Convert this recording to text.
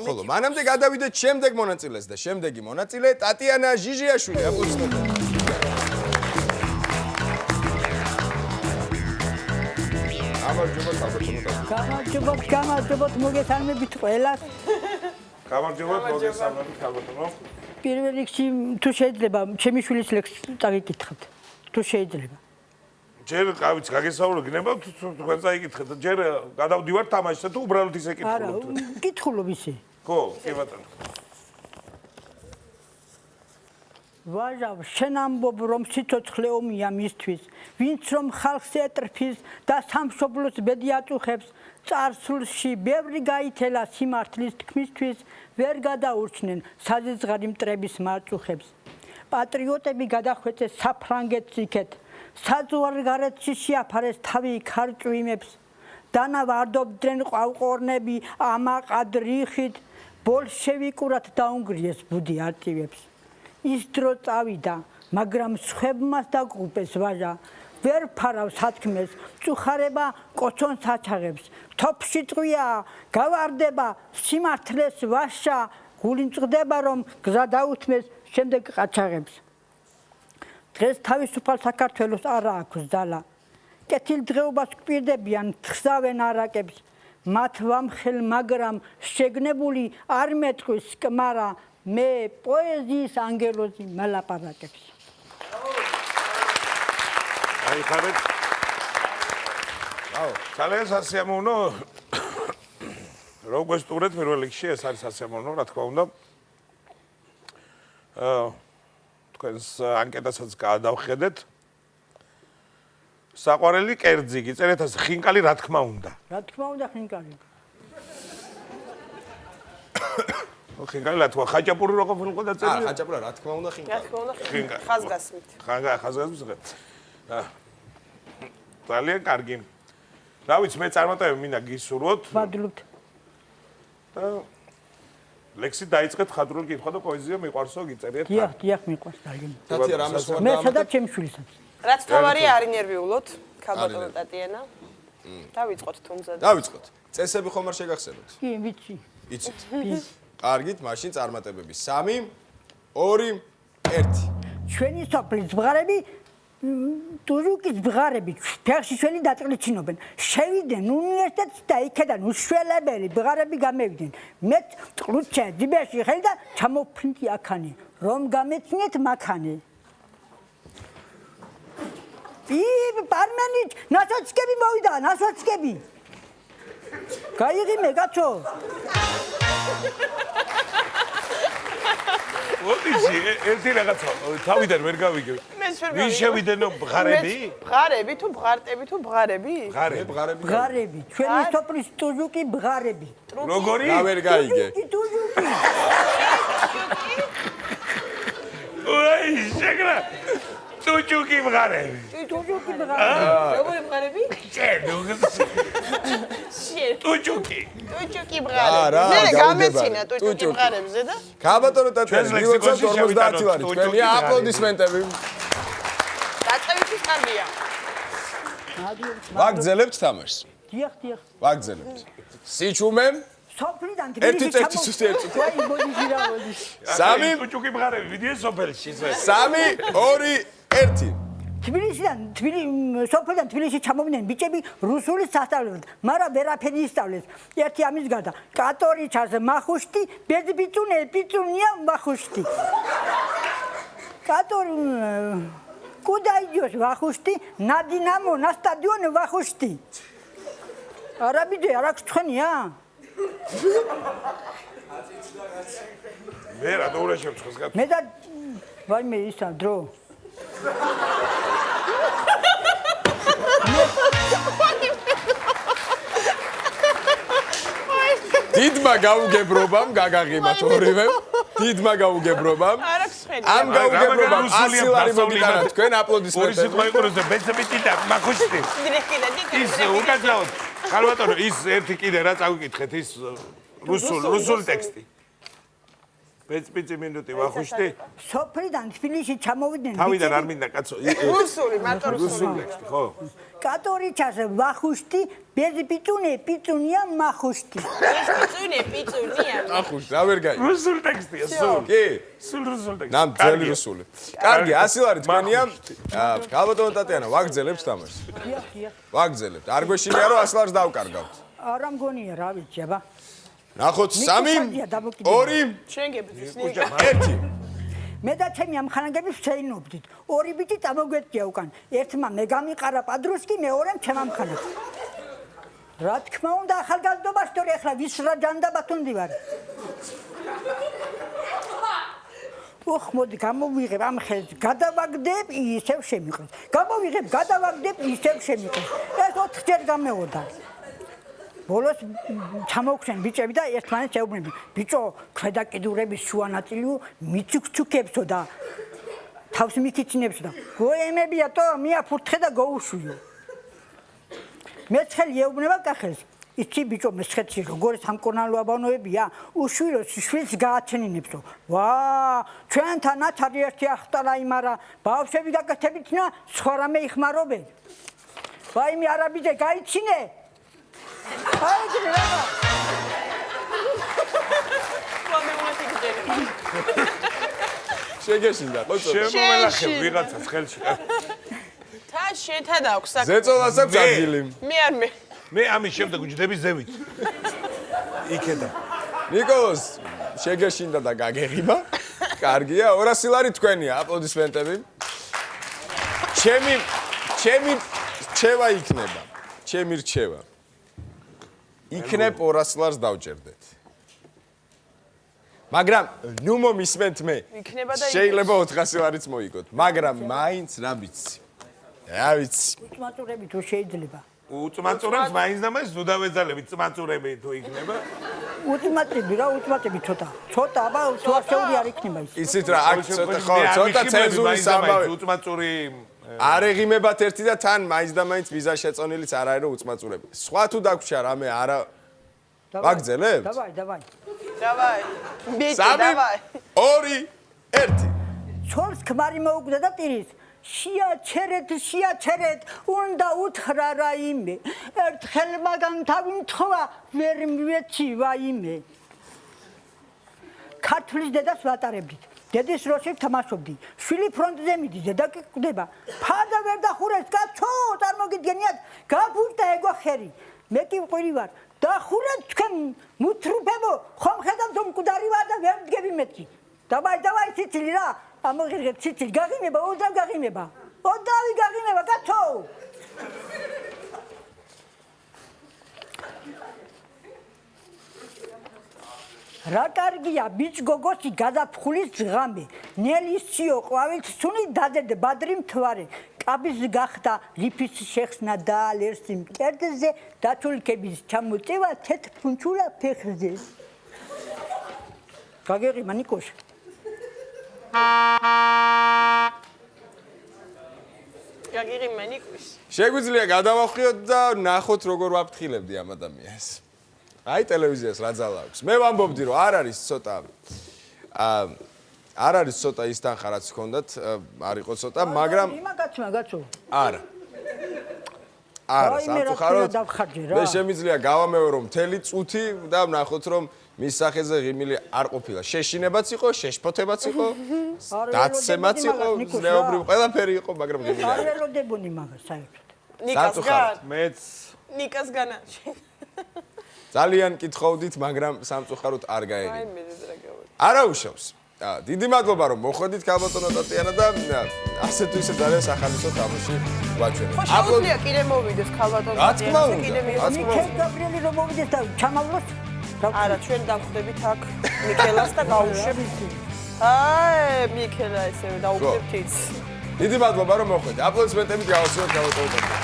ხოლო მანამდე გადავიდეთ შემდეგ მონაწილეს და შემდეგი მონაწილე ტატიანა ჟიჟიაშვილი. აპლოდისმენტები. გამარჯობათ მოგესალმებით ყველას. გამარჯობათ მოგესალმებით ქალბატონო. პირველ რიგში თუ შეიძლება ჩემი შვილის ლექსს წაგიკითხოთ. თუ შეიძლება. ჯერ გავიც გაგესაურო გნებავთ თქვენ წაიკითხეთ. ჯერ გადავდივართ თამაშზე თუ უბრალოდ ისე კითხულობთ. არა, კითხულობ ისე. ხო, კი ბატონო. ვაჟავ, შენ ამბობ რომ სიცოცხლე ომია მისთვის, ვინც რომ ხალხს ეტრფის და სამშობლოს ბედი აწუხებს, წარსულში ბევრი გაითელა სიმართლის თქმისთვის, ვერ გადაურჩნენ საზეცღარი მტრების მარწუხებს. პატრიოტები გადახვეწეს საფრანგეთს იქეთ, საზღვარგარეთში შეაფარეს თავი ქარწვიმებს, დანა ვარდობდნენ ყვავყორნები ამაყად რიხით, ბოლშევიკურად დაუნგრიეს ბუდი არწივებს. ის დრო წავიდა, მაგრამ სხვებმას დაგუპეს ვაჟა, ვერ ფარავ სათქმეს, წუხარება კოცონს აჩაღებს, თოფში წვია, გავარდება სიმართლეს ვაშა, გული მწყდება რომ გზა დაუთმეს, შემდეგ ყაჩაღებს. დღეს თავისუფალ საქართველოს არა აქვს ძალა, კეთილდღეობას გვპირდებიან, თხზავენ არაკებს, მათ ვამხელ, მაგრამ შეგნებული არ მეტყვის კმარა, მე პოეზიის ანგელოზი მალაპარაკებს. აი ხარეთ. აუ, ძალიან სასიამოვნო. რო გვესტურეთ პირველ რიგში, ეს არის სასიამოვნო, რა თქმა უნდა. თქვენს ანკეტასაც გადავხედეთ. საყვარელი კერძი, გიწერეთ ასე, ხინკალი რა თქმა უნდა. რა თქმა უნდა ხინკალი. ხინკალი რა თქმა უნდა, ხაჭაპური რო ყოფილიყო დაწერილი? აა, ხაჭაპური რა თქმა უნდა ხინკალი. რა თქმა უნდა ხაზგასმით. ხაზგასმით. ძალიან კარგი. რა ვიცი, მე წარმატებები მინდა გისურვოთ. ვადლობთ. და ლექსი დაიწყეთ ხადრული კითხვა და პოეზია მიყვარსო, გიწერეთ. დიახ, მიყვარს ძალიან. ტატია რამეს ვარ მე სადაც ჩემი შვილისაც. რაც თავარია არ ინერვიულოთ, ქალბატონო ტატიანა. დავიწყოთ თუმცა. დავიწყოთ. წესები ხომ არ შეგახსენოთ? კი, ვიცი. იცით. კარგით, მაშინ წარმატებები 3, 2, 1. ჩვენი სოფლის ბღარები ტუჟუკის ბღარები ფეხში ჩვენი დაწყლიჩინობენ. შევიდნენ უნივერსიტეტს და იქედან უშველებელი ბღარები გამევიდნენ. მეც წყლუჩე ძიბეში ხელი და ჩამოფრინდი აქანი. რომ გამეცნიეთ მაქანი. პარმენი ნასოცკები მოვიდა, ნასოცკები. გაიღიმე კაცო. ოდიში, ერთი რაღაცა, თავიდან ვერ გავიგე. ვინ შევიდენო ბღარები? ბღარები თუ ბღარტები თუ ბღარები? ბღარები. ჩვენი სოფლის ტუჟუკი ბღარები. როგორი? რა ვერ გაიგე. ტუჟუკი. უაი, შეგრა. ტუჯუკი ბღარები. ტუჟუკი ბღარები. როგორი ბღარები? ტუჯუკი. ტუჯუკი ბღარები. მე გამეცინა ტუჯუკი ბღარებზე და ქალბატონო ტატიანი, მივეცოთ 50 ვარი. თქვენი აპლოდისმენტები. დაწყებითი კარგია. ვაგზელებთ თამაშს. დიახ. ვაგზელებთ. სიჩუმე სოფლიდან ერთი წეთი სუსტი ერთი. ვაი, მოდი რა მოდი. 3 ტუჯუკი ბღარები, ვიდიე სოფელში. 3, 2, 1. სოფლიდან თბილისში ჩამოვიდნენ ბიჭები რუსულის სასწავლებლად, მაგრამ ვერაფერი ისწავლეს. ერთი ამის გარდა, კატორი ჩას მახუშტი, ბეძბიწუნია მახუშტი. კატორი კუდა идёшь ვახუშტი, на Динамо, на стадион ვახუშტი. არაბიდე არ აქვს ცხენია? მე რა დაურაშევ ცხენს გატ. მე და ვაიმე ისა დრო. დიდმა გაუგებრობამ გაგაღიმათ ორივემ. დიდმა გაუგებრობამ. არ აქვს ცხენი. ამ გაუგებრობამ 100 ლარი მოგიტანა თქვენ აპლოდისმენტები. ორი სიტყვა იყურებს და ბეცები და მახუშტი. ის უკაცრავად. ქალბატონო, ის ერთი კიდე რა წავიკითხეთ ის რუსულ ტექსტი. მეწპიცი მინუტი ვახუშტი. სოფლიდან თბილისში ჩამოვიდნენ. თავიდან არ მინდა კაცო. რუსული, მარტო რუსული. ხო. კატორიჩას ვახუშტი, ბეზპიწუნე, პიწუნია მახუშტი. პიწუნია. ახუშ, რა ვერ გაიგე. რუსული ტექსტია, სულ. კი. სულ რუსული ტექსტი. ნამ ძელი რუსული. კარგი, 100 ლარი თქვენია. გალბატონო ტატიანა, ვაგრძელებთ თამაშს. ვაგრძელებთ. არ გვეშინია რომ 100 ლარს დავკარგავთ. არა მგონია, რა ვიცი, აბა. ნახოთ 3 2 ჩვენ გებრძვის ნიკა. 1 მე და ჩემი ამხანაგები ვცეინობდით. ორი ბიჭი წამოგვეწია უკან. ერთმა მე გამიყარა პადრუსკი, მეორემ ჩემ ამხანაგ. რა თქმა უნდა, ახალგაზრდობაში თორე ახლა ვის რა ჯანდაბათონდი ვარ. ოხ, მოდი გამოვიღებ ამ ხელს, გადავაგდებ, ისევ შემიყრეს. გამოვიღებ, გადავაგდებ, ისევ შემიყრეს. ეს 4-ჯერ გამეოდა. ბოლოს ჩამოვხსენ ბიჭები და ერთმანეთს ეუბნებიან. ბიჭო, ქვედა კიდურების შუა ნაწილი მიცუქცუქებსო და თავს მიქიცინებსო და გოემებია თო, მიაფურთხე და გოუშვიო. მეცხელი ეუბნება კახელს. იცი ბიჭო, მეცხეთში როგორ სამკურნალო აბანოებია, უშვილოს შვილს გააჩენინებსო. ვა, ჩვენთან ათარი ერთი ახტარა იმარა, ბავშვები გაკეთებინა, სხვა რამე იხმარობენ. ვაიმე არაბიძე გაიცინე? აიგე რა. შეგეშინდა, ყოწო. შემომელახებ ვიღაცას ხელში. თა შეთა დაქვს საქმე. ზეწოლას აქვს ადგილი. მე ამის შემდეგ ვჯდები ზევით. იქედა. ნიკოლოს შეგეშინდა და გაგეღიმა. კარგია, 200 ლარი თქვენია, აპლოდისმენტები. ჩემი რჩევა იქნება. ჩემი რჩევა. იქნებ 200 ლარს დავჭერდეთ. მაგრამ ნუ მომისმენთ მე. იქნება და შეიძლება 400 ლარიც მოიგოთ, მაგრამ მაინც რა ვიცი. რა ვიცი. უწმაწურები თუ შეიძლება. უწმაწურებს მაინც და მაინც ნუ დავეძალებით წმაწურები თუ იქნება. უწმაწები რა, უწმაწები ცოტა. ცოტა, აბა, თვალშეური არ იქნება ის. იცით რა, აქ ცოტა ხო, ცოტა ცენზურის ამბავი. უწმაწური არეღიმებათ ერთი და თან მაინც და მაინც ვიზა შეწონილიც არ არის რომ უწმაწურები. სხვა თუ დაგვრჩა რამე არა ვაგრძელებთ? დავაი. დავაი. ბიჭი, 3 დავაი. 2 1 ცოლს ქმარი მოუგდა და ტირის. შეაჩერეთ, უნდა უთხრა რაიმე. ერთხელ მაგან თავი მთხოვა, ვერ მივეცი ვაიმე. ქართლის დედას ვატარებდით. დედის როში ვთამაშობდი. შვილი ფრონტზე მიდის, დედა კი კვდება. ფადა ვერ დახურეს, კაცო, წარმოგიდგენიათ, გაფურდა ეგო ხერი. მე კი ვყვირი ვარ. დახურეთ თქვენ მუთრუფებო, ხომ ხედავთ რომ მკვდარი ვარ და ვერ მდგები მეთქი. დავაი ციცილი რა. ამოღირგეთ ციცილი, გაღიმება, ოდავ გაღიმება. ოდავი გაღიმება, კაცო. რა კარგია ბიჭ გოგოსი გადაფხulis ღამე. ნელისიო ყვავილთ სუნი დადედ ბადრი მთვარე. კაბის გახდა ლიფის შეხსნა და ალერსი მკერდზე დათულკების ჩამოწევა თეთ ფუნჩულა ფეხზე. გაგეღიმა ნიკოш. გაგიღიმა ნიკოш. შეგვიძლია გადავახვიოთ და ნახოთ როგორ ვაფრთხილებდი ამ ადამიანს. აი ტელევიზიას რა ძალა აქვს. მე ვამბობდი რომ არ არის ცოტა ის თანხა რაც ჰქონდათ, არ იყო ცოტა, მაგრამ იმაგაცო. არა, სამწუხაროდ მე შემიძლია გავამეორო მთელი წუთი და ვნახოთ რომ მის სახეზე ღიმილი არ ყოფილა. შეშინებაც იყო, შეშფოთებაც იყო, დაცემაც იყო, ზნეობრივ ყველაფერი იყო, მაგრამ ღიმილი არ. არ ველოდებოდი მაგას საერთოდ. მეც ნიკას განაში. ძალიან კითხავდით, მაგრამ სამწუხაროდ არ გაეღინა. აი მე ზრაგავდი. არა უშავს. დიდი მადლობა რომ მოხვედით გალბატონო ტატიანა და ასე თუ ისე ძალიან სახალისო თამაში ვაჩვენეთ. ხო შეუძლია კიდე მოვიდეს ქალბატონო ტატიანაზე კიდე მიქელ გაბრიელი რომ მოვიდეს და ჩამავლოს. არა ჩვენ დავხვდებით აქ მიქელას და გავუშვებით. აი მიქელა ესე დაუხვდებით ის. დიდი მადლობა რომ მოხვედით. აპლოდისმენტებით გავასწრებთ გალბატონო ტატიანა.